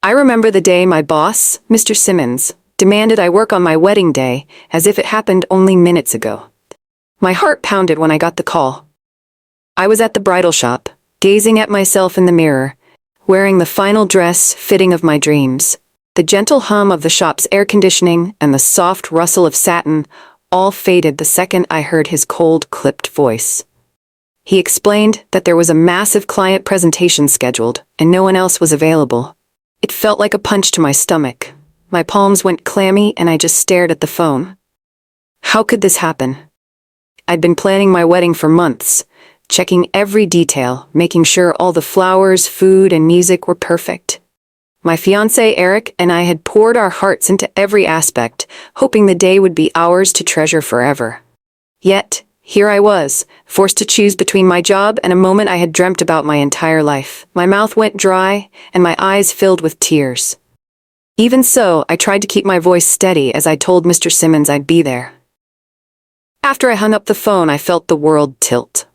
I remember the day my boss, Mr. Simmons, demanded I work on my wedding day as if it happened only minutes ago. My heart pounded when I got the call. I was at the bridal shop, gazing at myself in the mirror, wearing the final dress fitting of my dreams. The gentle hum of the shop's air conditioning and the soft rustle of satin all faded the second I heard his cold, clipped voice. He explained that there was a massive client presentation scheduled and no one else was available. It felt like a punch to my stomach. My palms went clammy and I just stared at the phone. How could this happen? I'd been planning my wedding for months, checking every detail, making sure all the flowers, food, and music were perfect. My fiancé Eric and I had poured our hearts into every aspect, hoping the day would be ours to treasure forever. Yet, here I was, forced to choose between my job and a moment I had dreamt about my entire life. My mouth went dry, and my eyes filled with tears. Even so, I tried to keep my voice steady as I told Mr. Simmons I'd be there. After I hung up the phone, I felt the world tilt.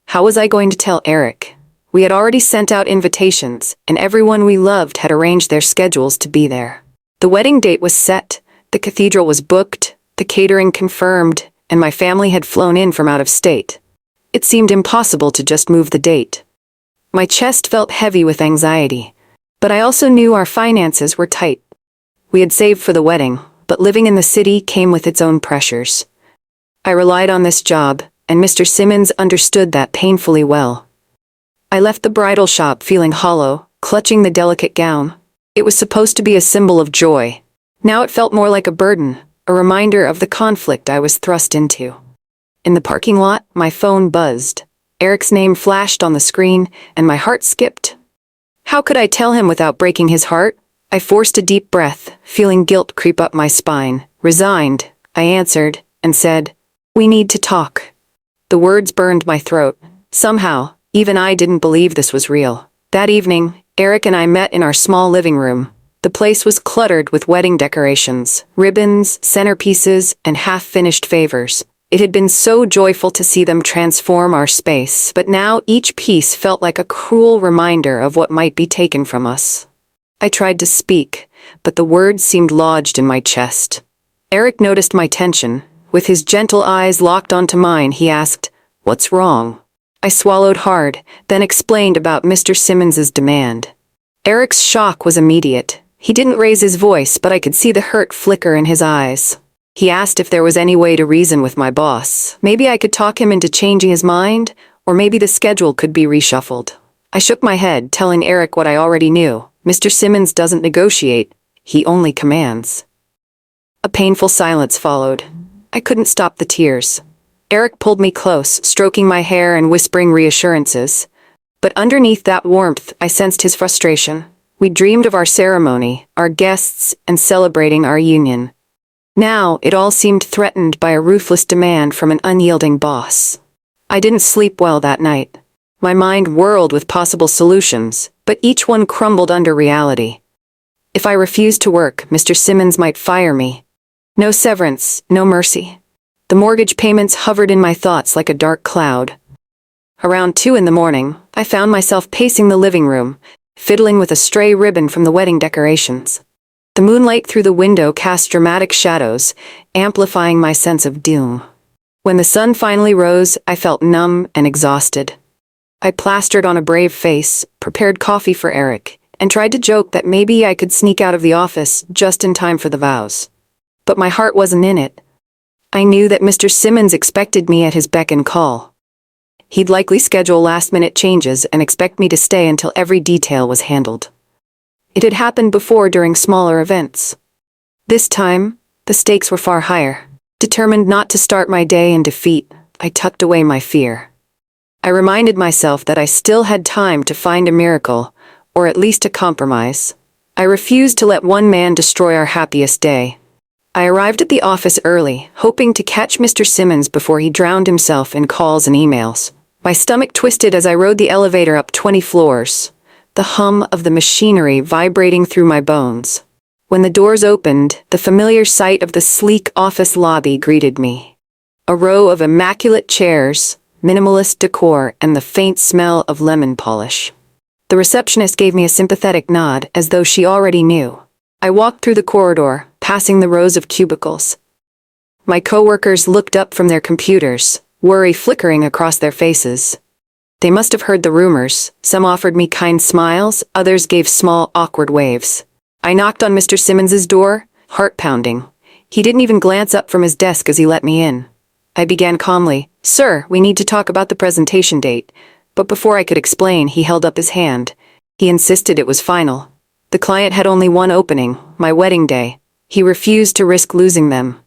How was I going to tell Eric? We had already sent out invitations, and everyone we loved had arranged their schedules to be there. The wedding date was set, the cathedral was booked, the catering confirmed, and my family had flown in from out of state. It seemed impossible to just move the date. My chest felt heavy with anxiety, but I also knew our finances were tight. We had saved for the wedding, but living in the city came with its own pressures. I relied on this job, and Mr. Simmons understood that painfully well. I left the bridal shop feeling hollow, clutching the delicate gown. It was supposed to be a symbol of joy. Now it felt more like a burden, a reminder of the conflict I was thrust into. In the parking lot, my phone buzzed. Eric's name flashed on the screen, and my heart skipped. How could I tell him without breaking his heart? I forced a deep breath, feeling guilt creep up my spine. Resigned, I answered, and said, "We need to talk." The words burned my throat. Somehow, even I didn't believe this was real. That evening, Eric and I met in our small living room. The place was cluttered with wedding decorations, ribbons, centerpieces, and half-finished favors. It had been so joyful to see them transform our space, but now each piece felt like a cruel reminder of what might be taken from us. I tried to speak, but the words seemed lodged in my chest. Eric noticed my tension. With his gentle eyes locked onto mine, he asked, "What's wrong?" I swallowed hard, then explained about Mr. Simmons's demand. Eric's shock was immediate. He didn't raise his voice, but I could see the hurt flicker in his eyes. He asked if there was any way to reason with my boss. Maybe I could talk him into changing his mind, or maybe the schedule could be reshuffled. I shook my head, telling Eric what I already knew. Mr. Simmons doesn't negotiate, he only commands. A painful silence followed. I couldn't stop the tears. Eric pulled me close, stroking my hair and whispering reassurances. But underneath that warmth, I sensed his frustration. We dreamed of our ceremony, our guests, and celebrating our union. Now, it all seemed threatened by a ruthless demand from an unyielding boss. I didn't sleep well that night. My mind whirled with possible solutions, but each one crumbled under reality. If I refused to work, Mr. Simmons might fire me. No severance, no mercy. The mortgage payments hovered in my thoughts like a dark cloud. Around 2 in the morning, I found myself pacing the living room, fiddling with a stray ribbon from the wedding decorations. The moonlight through the window cast dramatic shadows, amplifying my sense of doom. When the sun finally rose, I felt numb and exhausted. I plastered on a brave face, prepared coffee for Eric, and tried to joke that maybe I could sneak out of the office just in time for the vows. But my heart wasn't in it. I knew that Mr. Simmons expected me at his beck and call. He'd likely schedule last-minute changes and expect me to stay until every detail was handled. It had happened before during smaller events. This time, the stakes were far higher. Determined not to start my day in defeat, I tucked away my fear. I reminded myself that I still had time to find a miracle, or at least a compromise. I refused to let one man destroy our happiest day. I arrived at the office early, hoping to catch Mr. Simmons before he drowned himself in calls and emails. My stomach twisted as I rode the elevator up 20 floors, the hum of the machinery vibrating through my bones. When the doors opened, the familiar sight of the sleek office lobby greeted me. A row of immaculate chairs, minimalist decor, and the faint smell of lemon polish. The receptionist gave me a sympathetic nod, as though she already knew. I walked through the corridor, passing the rows of cubicles. My coworkers looked up from their computers, worry flickering across their faces. They must have heard the rumors. Some offered me kind smiles, others gave small, awkward waves. I knocked on Mr. Simmons's door, heart pounding. He didn't even glance up from his desk as he let me in. I began calmly, "Sir, we need to talk about the presentation date." But before I could explain, he held up his hand. He insisted it was final. The client had only one opening, my wedding day. He refused to risk losing them.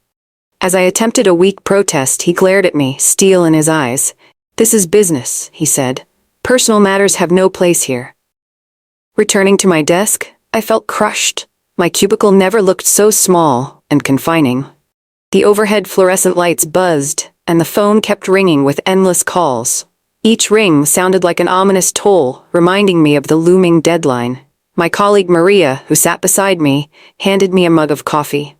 As I attempted a weak protest, he glared at me, steel in his eyes. "This is business," he said. "Personal matters have no place here." Returning to my desk, I felt crushed. My cubicle never looked so small and confining. The overhead fluorescent lights buzzed, and the phone kept ringing with endless calls. Each ring sounded like an ominous toll, reminding me of the looming deadline. My colleague Maria, who sat beside me, handed me a mug of coffee.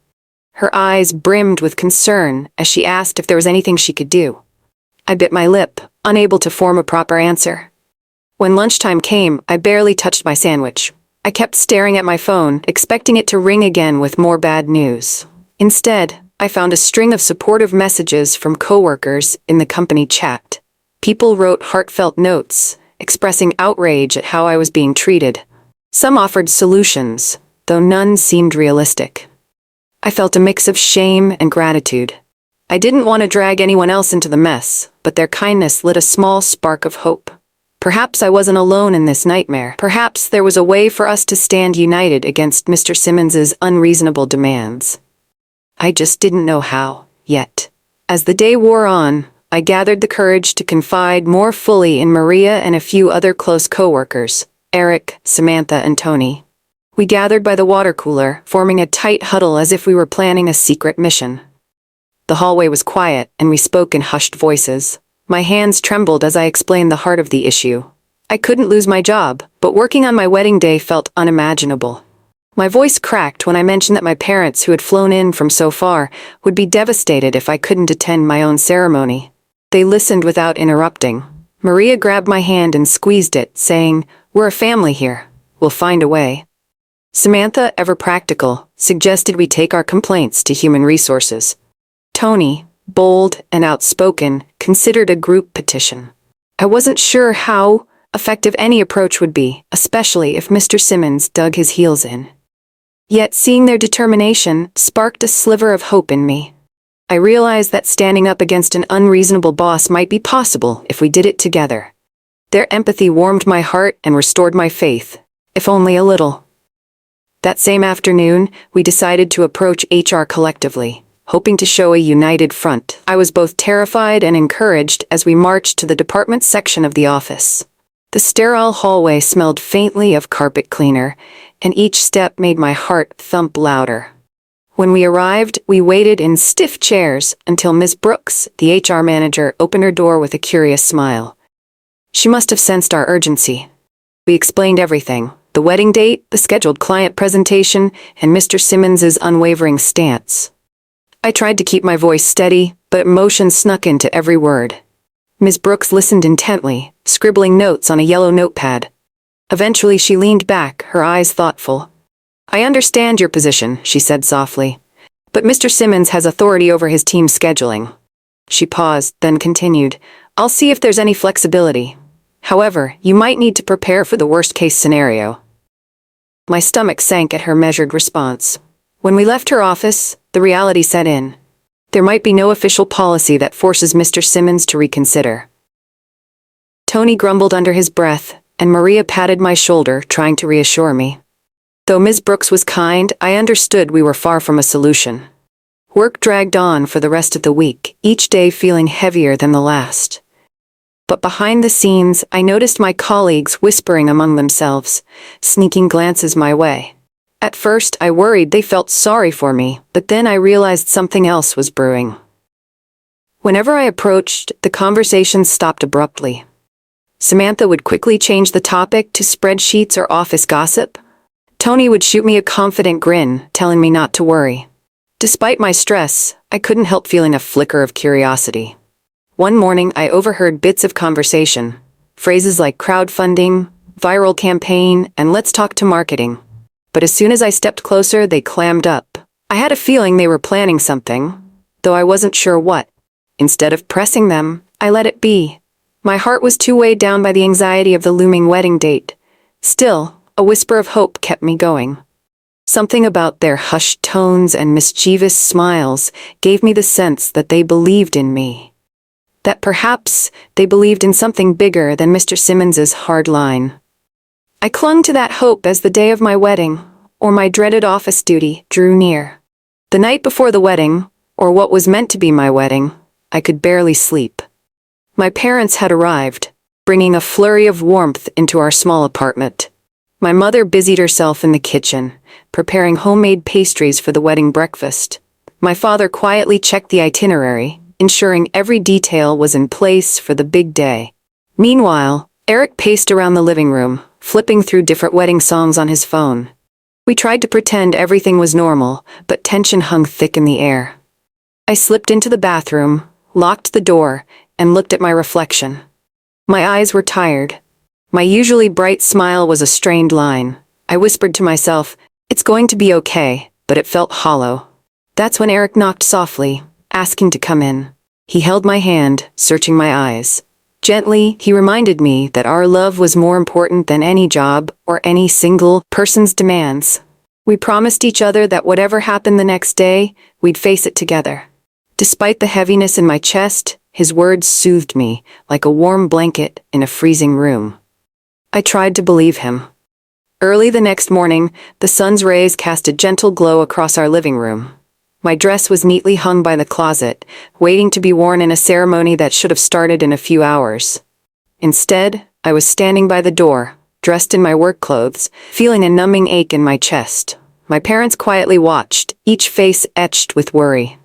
Her eyes brimmed with concern as she asked if there was anything she could do. I bit my lip, unable to form a proper answer. When lunchtime came, I barely touched my sandwich. I kept staring at my phone, expecting it to ring again with more bad news. Instead, I found a string of supportive messages from coworkers in the company chat. People wrote heartfelt notes, expressing outrage at how I was being treated. Some offered solutions, though none seemed realistic. I felt a mix of shame and gratitude. I didn't want to drag anyone else into the mess, but their kindness lit a small spark of hope. Perhaps I wasn't alone in this nightmare. Perhaps there was a way for us to stand united against Mr. Simmons's unreasonable demands. I just didn't know how, yet. As the day wore on, I gathered the courage to confide more fully in Maria and a few other close coworkers, Eric, Samantha, and Tony. We gathered by the water cooler, forming a tight huddle as if we were planning a secret mission. The hallway was quiet, and we spoke in hushed voices. My hands trembled as I explained the heart of the issue. I couldn't lose my job, but working on my wedding day felt unimaginable. My voice cracked when I mentioned that my parents, who had flown in from so far, would be devastated if I couldn't attend my own ceremony. They listened without interrupting. Maria grabbed my hand and squeezed it, saying, "We're a family here. We'll find a way." Samantha, ever practical, suggested we take our complaints to Human Resources. Tony, bold and outspoken, considered a group petition. I wasn't sure how effective any approach would be, especially if Mr. Simmons dug his heels in. Yet seeing their determination sparked a sliver of hope in me. I realized that standing up against an unreasonable boss might be possible if we did it together. Their empathy warmed my heart and restored my faith, if only a little. That same afternoon, we decided to approach HR collectively, hoping to show a united front. I was both terrified and encouraged as we marched to the department section of the office. The sterile hallway smelled faintly of carpet cleaner, and each step made my heart thump louder. When we arrived, we waited in stiff chairs until Ms. Brooks, the HR manager, opened her door with a curious smile. She must have sensed our urgency. We explained everything: the wedding date, the scheduled client presentation, and Mr. Simmons's unwavering stance. I tried to keep my voice steady, but emotion snuck into every word. Ms. Brooks listened intently, scribbling notes on a yellow notepad. Eventually she leaned back, her eyes thoughtful. "I understand your position," she said softly. "But Mr. Simmons has authority over his team's scheduling." She paused, then continued, "I'll see if there's any flexibility. However, you might need to prepare for the worst-case scenario." My stomach sank at her measured response. When we left her office, the reality set in. There might be no official policy that forces Mr. Simmons to reconsider. Tony grumbled under his breath, and Maria patted my shoulder, trying to reassure me. Though Ms. Brooks was kind, I understood we were far from a solution. Work dragged on for the rest of the week, each day feeling heavier than the last. But behind the scenes, I noticed my colleagues whispering among themselves, sneaking glances my way. At first, I worried they felt sorry for me, but then I realized something else was brewing. Whenever I approached, the conversation stopped abruptly. Samantha would quickly change the topic to spreadsheets or office gossip. Tony would shoot me a confident grin, telling me not to worry. Despite my stress, I couldn't help feeling a flicker of curiosity. One morning, I overheard bits of conversation. Phrases like crowdfunding, viral campaign, and let's talk to marketing. But as soon as I stepped closer, they clammed up. I had a feeling they were planning something, though I wasn't sure what. Instead of pressing them, I let it be. My heart was too weighed down by the anxiety of the looming wedding date. Still, a whisper of hope kept me going. Something about their hushed tones and mischievous smiles gave me the sense that they believed in me. That perhaps they believed in something bigger than Mr. Simmons's hard line. I clung to that hope as the day of my wedding, or my dreaded office duty, drew near. The night before the wedding, or what was meant to be my wedding, I could barely sleep. My parents had arrived, bringing a flurry of warmth into our small apartment. My mother busied herself in the kitchen, preparing homemade pastries for the wedding breakfast. My father quietly checked the itinerary, ensuring every detail was in place for the big day. Meanwhile, Eric paced around the living room, flipping through different wedding songs on his phone. We tried to pretend everything was normal, but tension hung thick in the air. I slipped into the bathroom, locked the door, and looked at my reflection. My eyes were tired. My usually bright smile was a strained line. I whispered to myself, "It's going to be okay," but it felt hollow. That's when Eric knocked softly, asking to come in. He held my hand, searching my eyes. Gently, he reminded me that our love was more important than any job or any single person's demands. We promised each other that whatever happened the next day, we'd face it together. Despite the heaviness in my chest, his words soothed me like a warm blanket in a freezing room. I tried to believe him. Early the next morning, the sun's rays cast a gentle glow across our living room. My dress was neatly hung by the closet, waiting to be worn in a ceremony that should have started in a few hours. Instead, I was standing by the door, dressed in my work clothes, feeling a numbing ache in my chest. My parents quietly watched, each face etched with worry.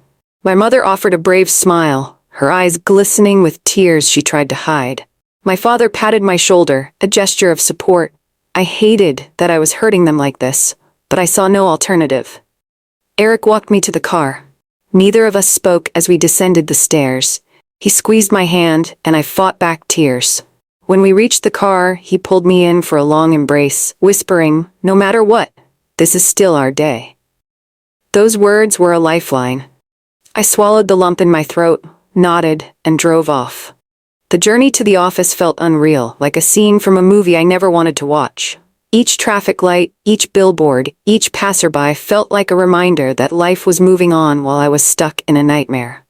My mother offered a brave smile, her eyes glistening with tears she tried to hide. My father patted my shoulder, a gesture of support. I hated that I was hurting them like this, but I saw no alternative. Eric walked me to the car. Neither of us spoke as we descended the stairs. He squeezed my hand, and I fought back tears. When we reached the car, he pulled me in for a long embrace, whispering, "No matter what, this is still our day." Those words were a lifeline. I swallowed the lump in my throat, nodded, and drove off. The journey to the office felt unreal, like a scene from a movie I never wanted to watch. Each traffic light, each billboard, each passerby felt like a reminder that life was moving on while I was stuck in a nightmare.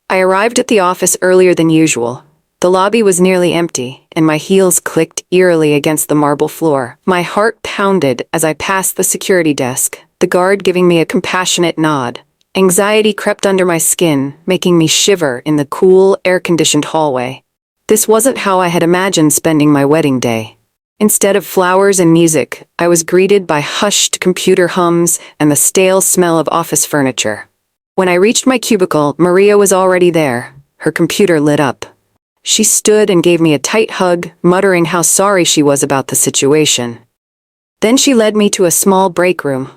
I arrived at the office earlier than usual. The lobby was nearly empty, and my heels clicked eerily against the marble floor. My heart pounded as I passed the security desk, the guard giving me a compassionate nod. Anxiety crept under my skin, making me shiver in the cool, air-conditioned hallway. This wasn't how I had imagined spending my wedding day. Instead of flowers and music, I was greeted by hushed computer hums and the stale smell of office furniture. When I reached my cubicle, Maria was already there, her computer lit up. She stood and gave me a tight hug, muttering how sorry she was about the situation. Then she led me to a small break room.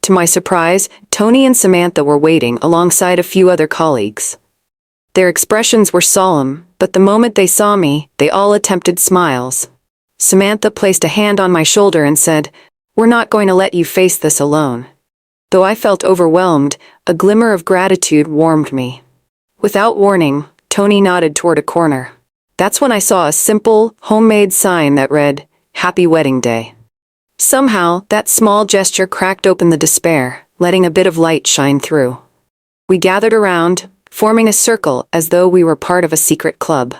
To my surprise, Tony and Samantha were waiting alongside a few other colleagues. Their expressions were solemn, but the moment they saw me, they all attempted smiles. Samantha placed a hand on my shoulder and said, "We're not going to let you face this alone." Though I felt overwhelmed, a glimmer of gratitude warmed me. Without warning, Tony nodded toward a corner. That's when I saw a simple, homemade sign that read, "Happy Wedding Day." Somehow, that small gesture cracked open the despair, letting a bit of light shine through. We gathered around, forming a circle as though we were part of a secret club.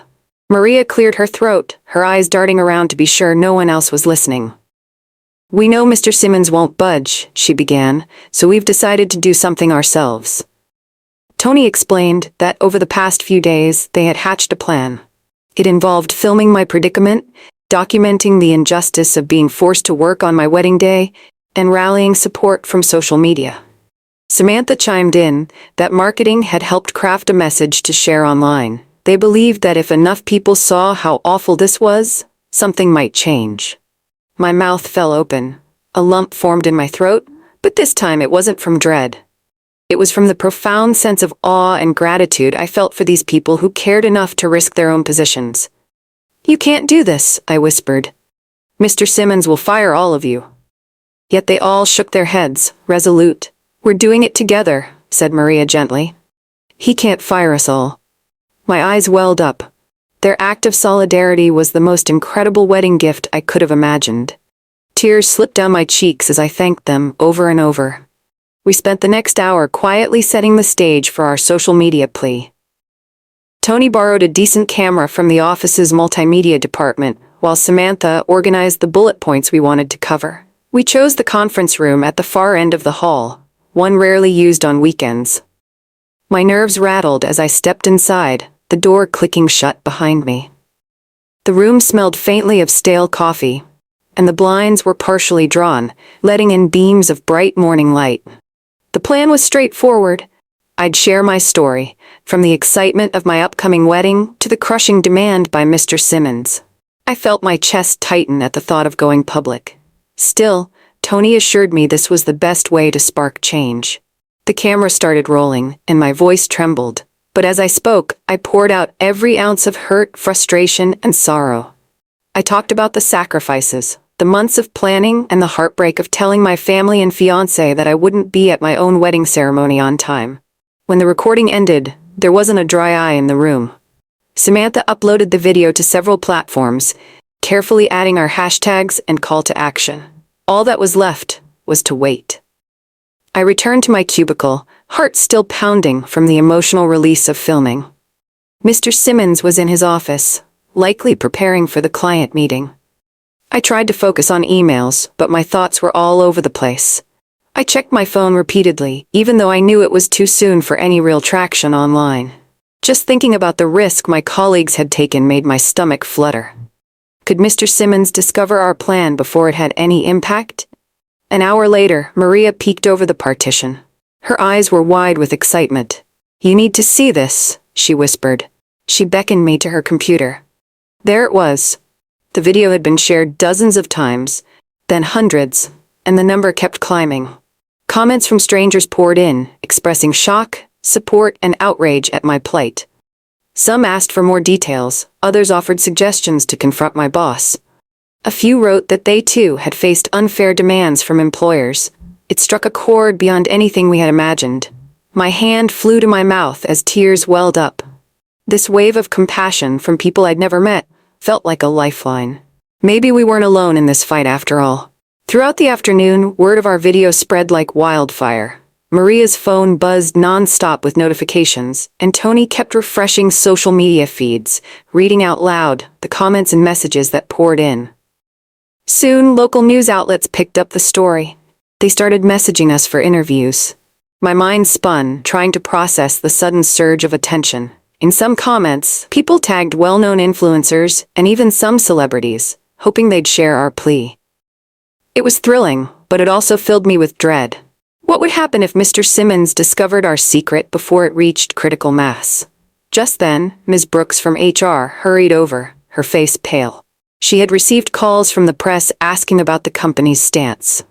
Maria cleared her throat, her eyes darting around to be sure no one else was listening. "We know Mr. Simmons won't budge," she began, "so we've decided to do something ourselves." Tony explained that over the past few days they had hatched a plan. It involved filming my predicament, documenting the injustice of being forced to work on my wedding day, and rallying support from social media. Samantha chimed in that marketing had helped craft a message to share online. They believed that if enough people saw how awful this was, something might change. My mouth fell open. A lump formed in my throat, but this time it wasn't from dread. It was from the profound sense of awe and gratitude I felt for these people who cared enough to risk their own positions. "You can't do this," I whispered. Mr. Simmons will fire all of you." Yet they all shook their heads, resolute. "We're doing it together," said Maria gently. "He can't fire us all." My eyes welled up. Their act of solidarity was the most incredible wedding gift I could have imagined. Tears slipped down my cheeks as I thanked them over and over. We spent the next hour quietly setting the stage for our social media plea. Tony borrowed a decent camera from the office's multimedia department, while Samantha organized the bullet points we wanted to cover. We chose the conference room at the far end of the hall, one rarely used on weekends. My nerves rattled as I stepped inside, the door clicking shut behind me. The room smelled faintly of stale coffee, and the blinds were partially drawn, letting in beams of bright morning light. The plan was straightforward. I'd share my story, from the excitement of my upcoming wedding to the crushing demand by Mr. Simmons. I felt my chest tighten at the thought of going public. Still, Tony assured me this was the best way to spark change. The camera started rolling, and my voice trembled. But as I spoke, I poured out every ounce of hurt, frustration, and sorrow. I talked about the sacrifices, the months of planning, and the heartbreak of telling my family and fiancé that I wouldn't be at my own wedding ceremony on time. When the recording ended, there wasn't a dry eye in the room. Samantha uploaded the video to several platforms, carefully adding our hashtags and call to action. All that was left was to wait. I returned to my cubicle, heart still pounding from the emotional release of filming. Mr. Simmons was in his office, likely preparing for the client meeting. I tried to focus on emails, but my thoughts were all over the place. I checked my phone repeatedly, even though I knew it was too soon for any real traction online. Just thinking about the risk my colleagues had taken made my stomach flutter. Could Mr. Simmons discover our plan before it had any impact? An hour later, Maria peeked over the partition. Her eyes were wide with excitement. "You need to see this," she whispered. She beckoned me to her computer. There it was. The video had been shared dozens of times, then hundreds, and the number kept climbing. Comments from strangers poured in, expressing shock, support, and outrage at my plight. Some asked for more details, others offered suggestions to confront my boss. A few wrote that they too had faced unfair demands from employers. It struck a chord beyond anything we had imagined. My hand flew to my mouth as tears welled up. This wave of compassion from people I'd never met felt like a lifeline. Maybe we weren't alone in this fight after all. Throughout the afternoon, word of our video spread like wildfire. Maria's phone buzzed non-stop with notifications, and Tony kept refreshing social media feeds, reading out loud the comments and messages that poured in. Soon, local news outlets picked up the story. They started messaging us for interviews. My mind spun, trying to process the sudden surge of attention. In some comments, people tagged well-known influencers and even some celebrities, hoping they'd share our plea. It was thrilling, but it also filled me with dread. What would happen if Mr. Simmons discovered our secret before it reached critical mass? Just then, Ms. Brooks from HR hurried over, her face pale. She had received calls from the press asking about the company's stance.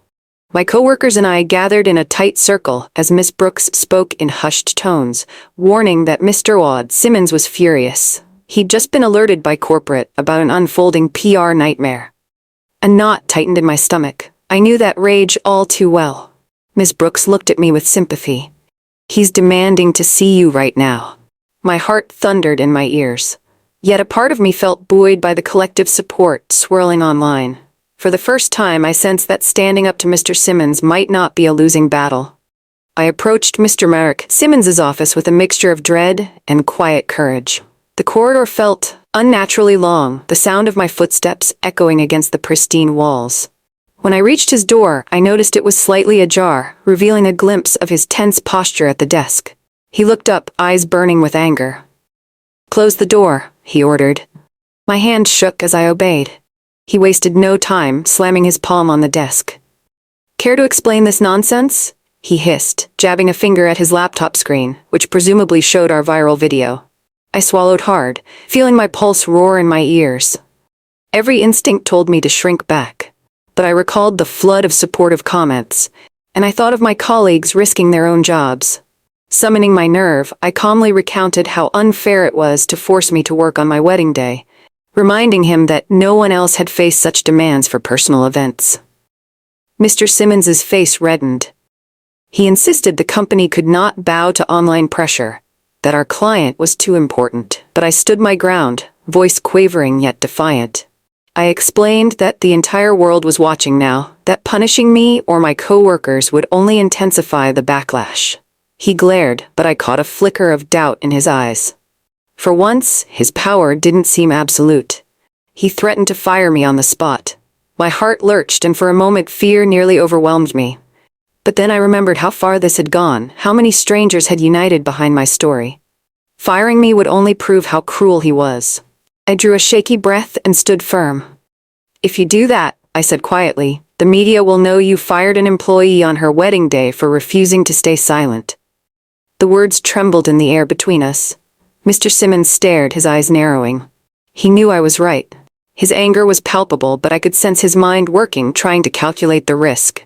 My coworkers and I gathered in a tight circle as Ms. Brooks spoke in hushed tones, warning that Mr. Simmons was furious. He'd just been alerted by corporate about an unfolding PR nightmare. A knot tightened in my stomach. I knew that rage all too well. Ms. Brooks looked at me with sympathy. "He's demanding to see you right now." My heart thundered in my ears. Yet a part of me felt buoyed by the collective support swirling online. For the first time, I sensed that standing up to Mr. Simmons might not be a losing battle. I approached Mr. Merrick Simmons's office with a mixture of dread and quiet courage. The corridor felt unnaturally long, the sound of my footsteps echoing against the pristine walls. When I reached his door, I noticed it was slightly ajar, revealing a glimpse of his tense posture at the desk. He looked up, eyes burning with anger. "Close the door," he ordered. My hand shook as I obeyed. He wasted no time, slamming his palm on the desk. "Care to explain this nonsense?" he hissed, jabbing a finger at his laptop screen, which presumably showed our viral video. I swallowed hard, feeling my pulse roar in my ears. Every instinct told me to shrink back, but I recalled the flood of supportive comments, and I thought of my colleagues risking their own jobs. Summoning my nerve, I calmly recounted how unfair it was to force me to work on my wedding day, reminding him that no one else had faced such demands for personal events. Mr. Simmons's face reddened. He insisted the company could not bow to online pressure, that our client was too important. But I stood my ground, voice quavering yet defiant. I explained that the entire world was watching now, that punishing me or my co-workers would only intensify the backlash. He glared, but I caught a flicker of doubt in his eyes. For once, his power didn't seem absolute. He threatened to fire me on the spot. My heart lurched, and for a moment fear nearly overwhelmed me. But then I remembered how far this had gone, how many strangers had united behind my story. Firing me would only prove how cruel he was. I drew a shaky breath and stood firm. "If you do that," I said quietly, "the media will know you fired an employee on her wedding day for refusing to stay silent." The words trembled in the air between us. Mr. Simmons stared, his eyes narrowing. He knew I was right. His anger was palpable, but I could sense his mind working, trying to calculate the risk.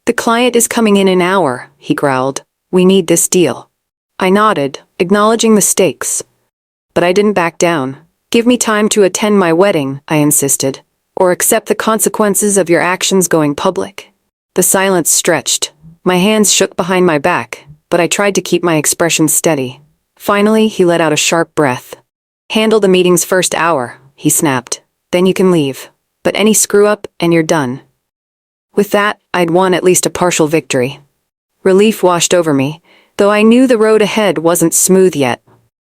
"The client is coming in an hour," he growled. "We need this deal." I nodded, acknowledging the stakes. But I didn't back down. "Give me time to attend my wedding," I insisted, "or accept the consequences of your actions going public." The silence stretched. My hands shook behind my back, but I tried to keep my expression steady. Finally, he let out a sharp breath. "Handle the meeting's first hour," he snapped. "Then you can leave. But any screw-up, and you're done." With that, I'd won at least a partial victory. Relief washed over me, though I knew the road ahead wasn't smooth yet.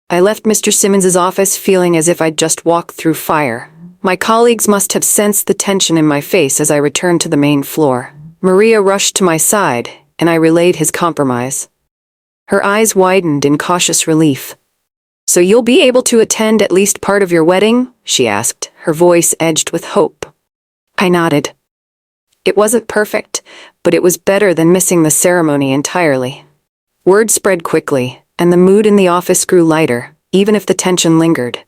I left Mr. Simmons's office feeling as if I'd just walked through fire. My colleagues must have sensed the tension in my face as I returned to the main floor. Maria rushed to my side, and I relayed his compromise. Her eyes widened in cautious relief. "So you'll be able to attend at least part of your wedding?" she asked, her voice edged with hope. I nodded. It wasn't perfect, but it was better than missing the ceremony entirely. Word spread quickly, and the mood in the office grew lighter, even if the tension lingered.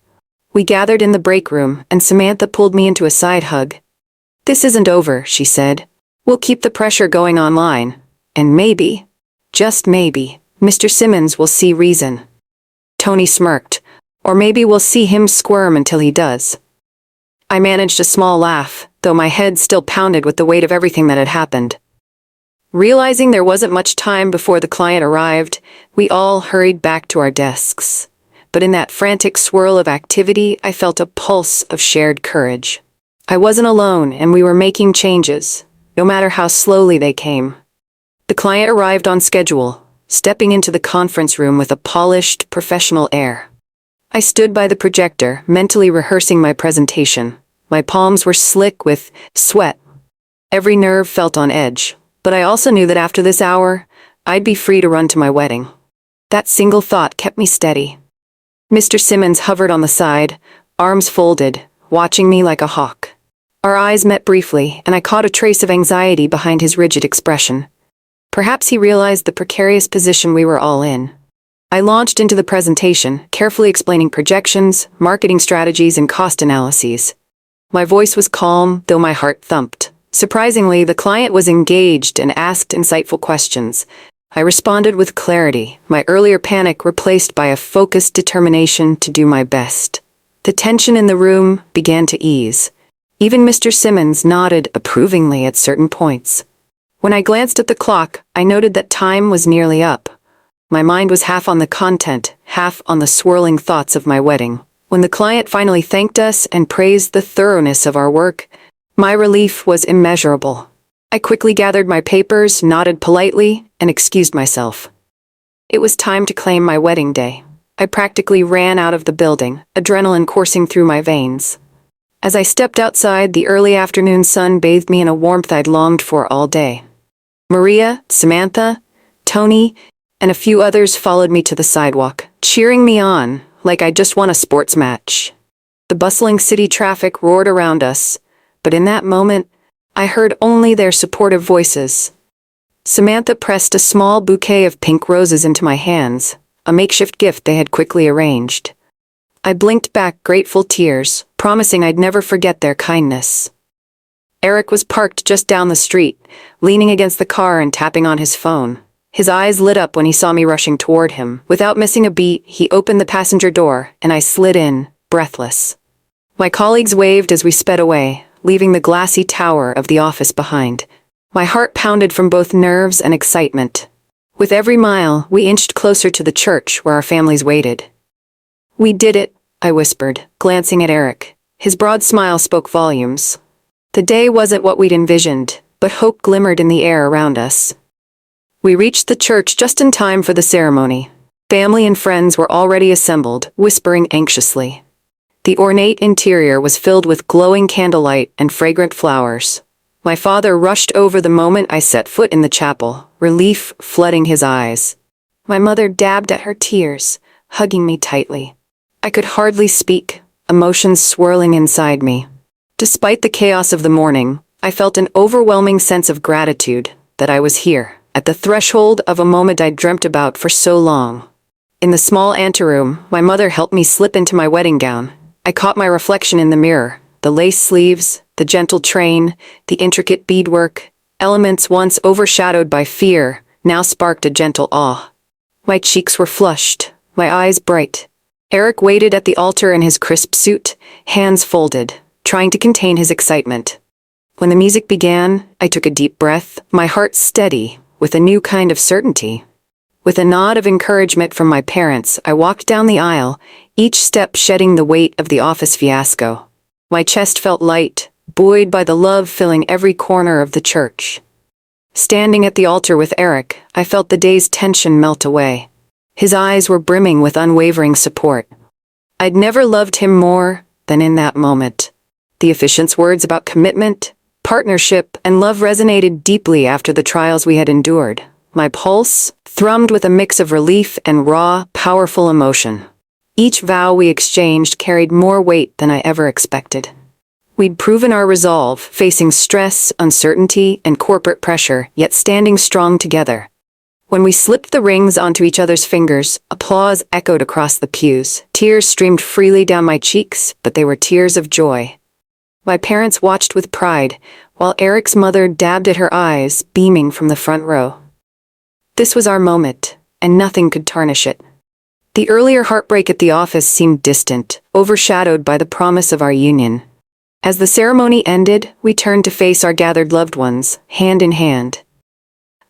We gathered in the break room, and Samantha pulled me into a side hug. "This isn't over," she said. "We'll keep the pressure going online. And maybe, just maybe, Mr. Simmons will see reason." Tony smirked. "Or maybe we'll see him squirm until he does." I managed a small laugh, though my head still pounded with the weight of everything that had happened. Realizing there wasn't much time before the client arrived, we all hurried back to our desks. But in that frantic swirl of activity, I felt a pulse of shared courage. I wasn't alone, and we were making changes, no matter how slowly they came. The client arrived on schedule, stepping into the conference room with a polished, professional air. I stood by the projector, mentally rehearsing my presentation. My palms were slick with sweat. Every nerve felt on edge, but I also knew that after this hour, I'd be free to run to my wedding. That single thought kept me steady. Mr. Simmons hovered on the side, arms folded, watching me like a hawk. Our eyes met briefly, and I caught a trace of anxiety behind his rigid expression. Perhaps he realized the precarious position we were all in. I launched into the presentation, carefully explaining projections, marketing strategies, and cost analyses. My voice was calm, though my heart thumped. Surprisingly, the client was engaged and asked insightful questions. I responded with clarity, my earlier panic replaced by a focused determination to do my best. The tension in the room began to ease. Even Mr. Simmons nodded approvingly at certain points. When I glanced at the clock, I noted that time was nearly up. My mind was half on the content, half on the swirling thoughts of my wedding. When the client finally thanked us and praised the thoroughness of our work, my relief was immeasurable. I quickly gathered my papers, nodded politely, and excused myself. It was time to claim my wedding day. I practically ran out of the building, adrenaline coursing through my veins. As I stepped outside, the early afternoon sun bathed me in a warmth I'd longed for all day. Maria, Samantha, Tony, and a few others followed me to the sidewalk, cheering me on like I'd just won a sports match. The bustling city traffic roared around us, but in that moment, I heard only their supportive voices. Samantha pressed a small bouquet of pink roses into my hands, a makeshift gift they had quickly arranged. I blinked back grateful tears, promising I'd never forget their kindness. Eric was parked just down the street, leaning against the car and tapping on his phone. His eyes lit up when he saw me rushing toward him. Without missing a beat, he opened the passenger door, and I slid in, breathless. My colleagues waved as we sped away, leaving the glassy tower of the office behind. My heart pounded from both nerves and excitement. With every mile, we inched closer to the church where our families waited. "We did it," I whispered, glancing at Eric. His broad smile spoke volumes. The day wasn't what we'd envisioned, but hope glimmered in the air around us. We reached the church just in time for the ceremony. Family and friends were already assembled, whispering anxiously. The ornate interior was filled with glowing candlelight and fragrant flowers. My father rushed over the moment I set foot in the chapel, relief flooding his eyes. My mother dabbed at her tears, hugging me tightly. I could hardly speak, emotions swirling inside me. Despite the chaos of the morning, I felt an overwhelming sense of gratitude that I was here, at the threshold of a moment I'd dreamt about for so long. In the small anteroom, my mother helped me slip into my wedding gown. I caught my reflection in the mirror, the lace sleeves, the gentle train, the intricate beadwork, elements once overshadowed by fear, now sparked a gentle awe. My cheeks were flushed, my eyes bright. Eric waited at the altar in his crisp suit, hands folded, trying to contain his excitement. When the music began, I took a deep breath, my heart steady, with a new kind of certainty. With a nod of encouragement from my parents, I walked down the aisle, each step shedding the weight of the office fiasco. My chest felt light, buoyed by the love filling every corner of the church. Standing at the altar with Eric, I felt the day's tension melt away. His eyes were brimming with unwavering support. I'd never loved him more than in that moment. The officiant's words about commitment, partnership, and love resonated deeply after the trials we had endured. My pulse thrummed with a mix of relief and raw, powerful emotion. Each vow we exchanged carried more weight than I ever expected. We'd proven our resolve, facing stress, uncertainty, and corporate pressure, yet standing strong together. When we slipped the rings onto each other's fingers, applause echoed across the pews. Tears streamed freely down my cheeks, but they were tears of joy. My parents watched with pride, while Eric's mother dabbed at her eyes, beaming from the front row. This was our moment, and nothing could tarnish it. The earlier heartbreak at the office seemed distant, overshadowed by the promise of our union. As the ceremony ended, we turned to face our gathered loved ones, hand in hand.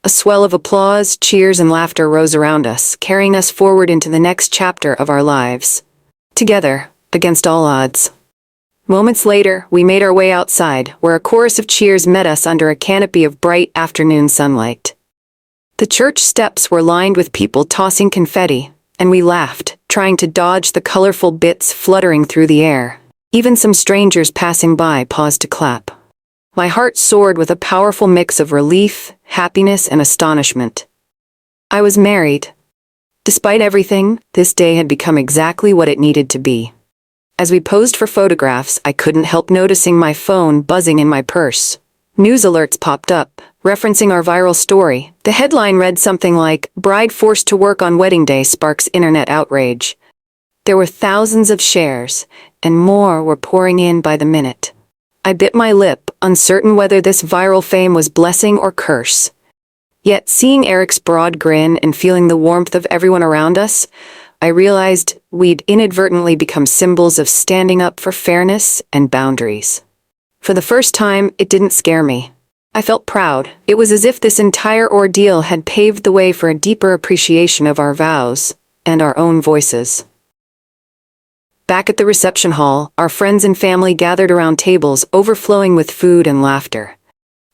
A swell of applause, cheers, and laughter rose around us, carrying us forward into the next chapter of our lives. Together, against all odds. Moments later, we made our way outside, where a chorus of cheers met us under a canopy of bright afternoon sunlight. The church steps were lined with people tossing confetti, and we laughed, trying to dodge the colorful bits fluttering through the air. Even some strangers passing by paused to clap. My heart soared with a powerful mix of relief, happiness, and astonishment. I was married. Despite everything, this day had become exactly what it needed to be. As we posed for photographs, I couldn't help noticing my phone buzzing in my purse. News alerts popped up, referencing our viral story. The headline read something like, "Bride forced to work on wedding day sparks internet outrage." There were thousands of shares, and more were pouring in by the minute. I bit my lip, uncertain whether this viral fame was blessing or curse. Yet, seeing Eric's broad grin and feeling the warmth of everyone around us, I realized we'd inadvertently become symbols of standing up for fairness and boundaries. For the first time, it didn't scare me. I felt proud. It was as if this entire ordeal had paved the way for a deeper appreciation of our vows and our own voices. Back at the reception hall, our friends and family gathered around tables overflowing with food and laughter.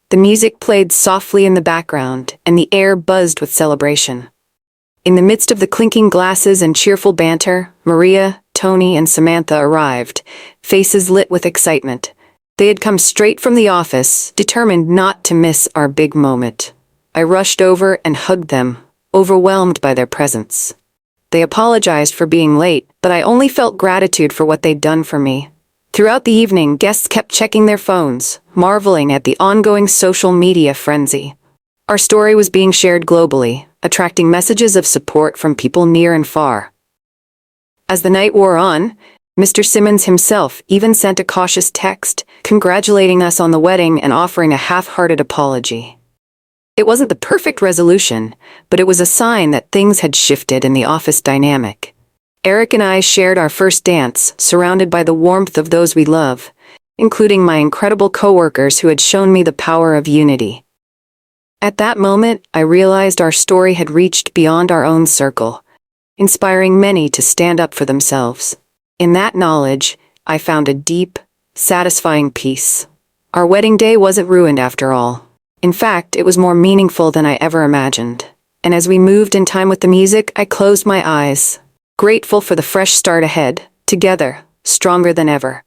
The music played softly in the background, and the air buzzed with celebration. In the midst of the clinking glasses and cheerful banter, Maria, Tony, and Samantha arrived, faces lit with excitement. They had come straight from the office, determined not to miss our big moment. I rushed over and hugged them, overwhelmed by their presence. They apologized for being late, but I only felt gratitude for what they'd done for me. Throughout the evening, guests kept checking their phones, marveling at the ongoing social media frenzy. Our story was being shared globally, attracting messages of support from people near and far. As the night wore on, Mr. Simmons himself even sent a cautious text, congratulating us on the wedding and offering a half-hearted apology. It wasn't the perfect resolution, but it was a sign that things had shifted in the office dynamic. Eric and I shared our first dance, surrounded by the warmth of those we love, including my incredible coworkers who had shown me the power of unity. At that moment, I realized our story had reached beyond our own circle, inspiring many to stand up for themselves. In that knowledge, I found a deep, satisfying peace. Our wedding day wasn't ruined after all. In fact, it was more meaningful than I ever imagined. And as we moved in time with the music, I closed my eyes, grateful for the fresh start ahead, together, stronger than ever.